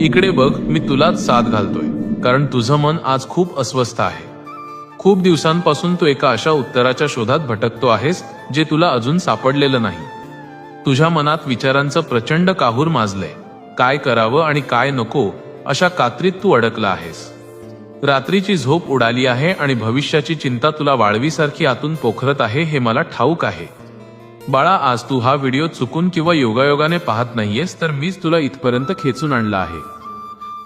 इकडे बघ, मी तुलाच साथ घालतोय, कारण तुझं मन आज खूप अस्वस्थ आहे. खूप दिवसांपासून तू एका अशा उत्तराच्या शोधात भटकतो आहेस जे तुला अजून सापडलेलं नाही. तुझ्या मनात विचारांचं प्रचंड काहूर माजलंय. काय करावं आणि काय नको अशा कात्रीत तू अडकला आहेस. रात्रीची झोप उडाली आहे आणि भविष्याची चिंता तुला वाळवीसारखी आतून पोखरत आहे हे मला ठाऊक आहे. बाळा, आज तू हा व्हिडिओ चुकून किंवा योगायोगाने पाहत नाहीयेस, तर मीच तुला इथपर्यंत खेचून आणला आहे.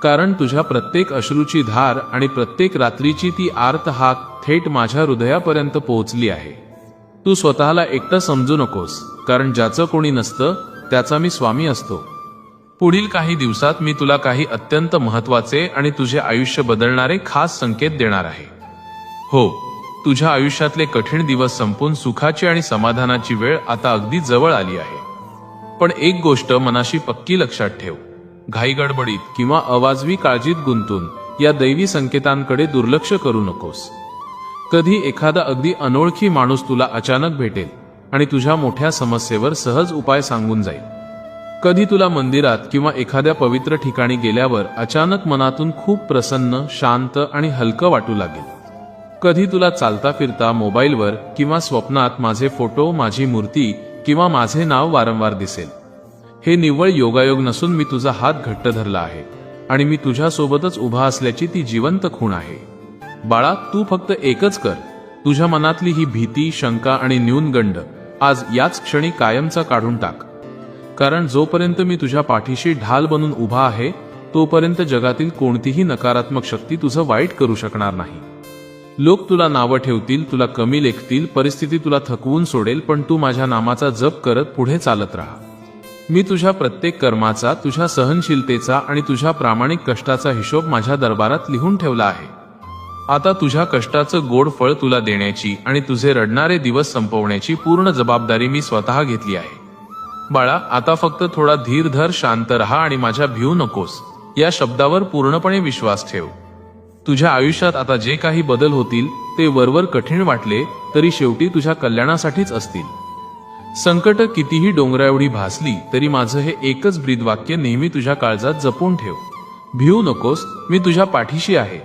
कारण तुझ्या प्रत्येक अश्रूची धार आणि प्रत्येक रात्रीची ती आर्त हाक थेट माझ्या हृदयापर्यंत पोहोचली आहे. तू स्वतःला एकटं समजू नकोस, कारण ज्याचं कोणी नसतं त्याचा मी स्वामी असतो. पुढील काही दिवसात मी तुला काही अत्यंत महत्त्वाचे आणि तुझे आयुष्य बदलणारे खास संकेत देणार आहे. हो, तुझ्या आयुष्यातले कठीण दिवस संपून सुखाची आणि समाधानाची वेळ आता अगदी जवळ आली आहे. पण एक गोष्ट मनाशी पक्की लक्षात ठेव. घाई गडबडीत किंवा अवाजवी काळजीत गुंतून या दैवी संकेतांकडे दुर्लक्ष करू नकोस. कधी एखादा अगदी अनोळखी माणूस तुला अचानक भेटेल आणि तुझ्या मोठ्या समस्येवर सहज उपाय सांगून जाईल. कधी तुला मंदिरात किंवा एखाद्या पवित्र ठिकाणी गेल्यावर अचानक मनातून खूप प्रसन्न, शांत आणि हलकं वाटू लागेल. कधी तुला चालता फिरता मोबाईलवर किंवा स्वप्नात माझे फोटो, माझी मूर्ती किंवा माझे नाव वारंवार दिसेल. हे निव्वळ योगायोग नसून मी तुझा हात घट्ट धरला आहे आणि मी तुझ्या सोबतच उभा असल्याची ती जिवंत खूण आहे. बाळा, तू फक्त एकच कर. तुझ्या मनातली ही भीती, शंका आणि न्यूनगंड आज याच क्षणी कायमचा काढून टाक. कारण जोपर्यंत मी तुझ्या पाठीशी ढाल बनून उभा आहे, तोपर्यंत जगातील कोणतीही नकारात्मक शक्ती तुझं वाईट करू शकणार नाही. लोक तुला नावं ठेवतील, तुला कमी लेखतील, परिस्थिती तुला थकवून सोडेल, पण तू माझ्या नामाचा जप करत पुढे चालत राहा. मी तुझ्या प्रत्येक कर्माचा, तुझ्या सहनशीलतेचा आणि तुझ्या प्रामाणिक कष्टाचा हिशोब माझ्या दरबारात लिहून ठेवला आहे. आता तुझ्या कष्टाचं गोड फळ तुला देण्याची आणि तुझे रडणारे दिवस संपवण्याची पूर्ण जबाबदारी मी स्वतः घेतली आहे. बाळा, आता फक्त थोडा धीर धर, शांत राहा आणि माझ्या भिवू नकोस या शब्दावर पूर्णपणे विश्वास ठेव. तुझ्या आयुष्यात आता जे काही बदल होतील ते वरवर कठीण वाटले तरी शेवटी तुझ्या कल्याणासाठीच असतील. संकट कितीही डोंगरा एवढी भासली तरी माझं हे एकच ब्रीदवाक्य नेहमी तुझ्या काळजात जपून ठेव. भिवू नकोस, मी तुझ्या पाठीशी आहे.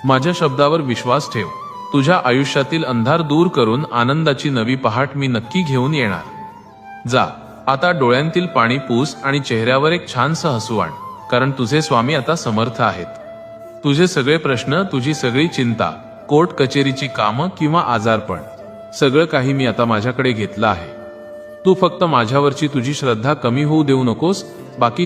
माझ्या शब्दावर विश्वास ठेव. तुझ्या आयुष्यातील अंधार दूर करून आनंदाची नवी पहाट मी नक्की घेऊन येणार. जा, आता डोळ्यांतील पाणी पुस आणि चेहऱ्यावर एक छानसं हसू आण, कारण तुझे स्वामी आता समर्थ आहेत. तुझे सगळे प्रश्न, तुझी सगळी चिंता, कोर्ट कचेरीची कामं किंवा आजारपण, सगळं काही मी आता माझ्याकडे घेतलं आहे. तू फक्त माझ्यावरची तुझी श्रद्धा कमी होऊ देऊ नकोस. बाकी